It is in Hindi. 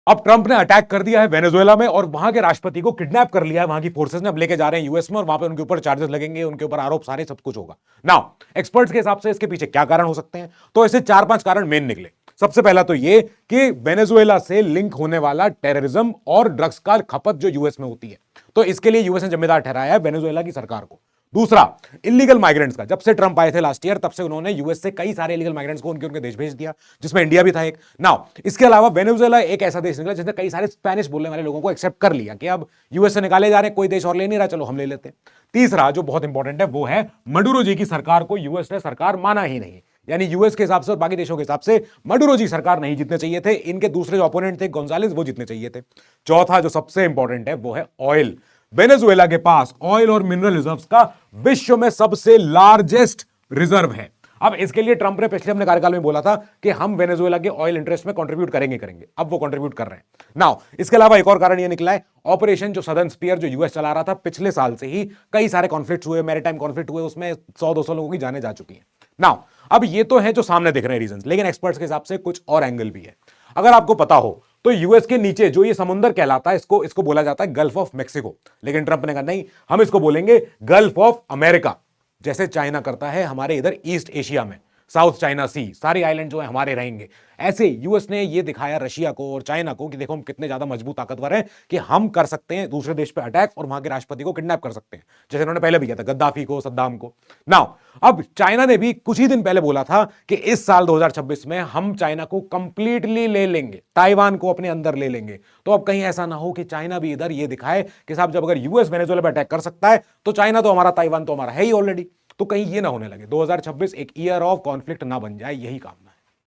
अब ट्रंप ने अटैक कर दिया है वेनेजुएला में और वहां के राष्ट्रपति को किडनैप कर लिया है वहां की फोर्सेस ने, अब लेके जा रहे हैं यूएस में और वहां पे उनके ऊपर चार्जेस लगेंगे, उनके ऊपर आरोप सारे सब कुछ होगा। नाउ एक्सपर्ट्स के हिसाब से इसके पीछे क्या कारण हो सकते हैं, तो ऐसे 4-5 कारण मेन निकले। सबसे पहला तो ये कि वेनेजुएला से लिंक होने वाला टेररिज्म और ड्रग्स का खपत जो यूएस में होती है, तो इसके लिए यूएस ने जिम्मेदार ठहराया है वेनेजुएला की सरकार को। दूसरा, इलीगल माइग्रेंट्स का, जब से ट्रंप आए थे लास्ट ईयर तब से उन्होंने यूएस से कई सारे इलीगल माइग्रेंट्स को उनके उनके देश भेज दिया, जिसमें इंडिया भी था एक। नाउ इसके अलावा वेनेजुएला एक ऐसा देश निकला जिसने कई सारे स्पेनिश बोलने वाले लोगों को एक्सेप्ट कर लिया कि अब यूएस से निकाले जा रहे हैं, कोई देश और ले नहीं रहा, चलो हम ले लेते हैं। तीसरा जो बहुत इंपॉर्टेंट है वो है मडुरो जी की सरकार को यूएस ने सरकार माना ही नहीं, यानी यूएस के हिसाब से और बाकी देशों के हिसाब से मडुरो जी सरकार नहीं जीतने चाहिए थे, इनके दूसरे जो ओपोनेंट थे गोंजालेस वो जीतने चाहिए थे। चौथा जो सबसे इंपॉर्टेंट है वो है ऑयल। वेनेजुएला के पास ऑयल और मिनरल रिजर्व्स का विश्व में सबसे लार्जेस्ट रिजर्व है। अब इसके लिए ट्रंप ने पिछले अपने कार्यकाल में बोला था कि हम वेनेजुएला के ऑयल इंटरेस्ट में कंट्रीब्यूट करेंगे, अब वो कंट्रीब्यूट कर रहे हैं। नाउ इसके अलावा एक और कारण ये निकला है, ऑपरेशन जो सदर्न स्पीयर जो यूएस चला रहा था, पिछले साल से ही कई सारे कॉन्फ्लिक्ट हुए, मैरीटाइम कॉन्फ्लिक्ट हुए, उसमें 100-200 लोगों की जानें जा चुकी हैं। नाउ अब ये तो है जो सामने दिख रहे हैं रीजंस, लेकिन एक्सपर्ट्स के हिसाब से कुछ और एंगल भी है। अगर आपको पता हो तो यूएस के नीचे जो ये समुंदर कहलाता है, इसको बोला जाता है गल्फ ऑफ मैक्सिको, लेकिन ट्रंप ने कहा नहीं, हम इसको बोलेंगे गल्फ ऑफ अमेरिका, जैसे चाइना करता है हमारे इधर ईस्ट एशिया में, साउथ चाइना सी, सारे आइलैंड जो है हमारे रहेंगे। ऐसे यूएस ने ये दिखाया रशिया को और चाइना को कि देखो हम कितने ज्यादा मजबूत ताकतवर हैं कि हम कर सकते हैं दूसरे देश पे अटैक और वहां के राष्ट्रपति को किडनैप कर सकते हैं, जैसे उन्होंने पहले भी किया था गद्दाफी को, सद्दाम को। नाउ अब चाइना ने भी कुछ ही दिन पहले बोला था कि इस साल 2026 में हम चाइना को कंप्लीटली ले लेंगे, ताइवान को अपने अंदर ले लेंगे। तो अब कहीं ऐसा ना हो कि चाइना भी इधर ये दिखाए कि साहब जब अगर यूएस वेनेजुएला पे अटैक कर सकता है तो चाइना तो हमारा, ताइवान तो हमारा है ही ऑलरेडी, तो कहीं ये ना होने लगे 2026 एक ईयर ऑफ कॉन्फ्लिक्ट ना बन जाए, यही काम है।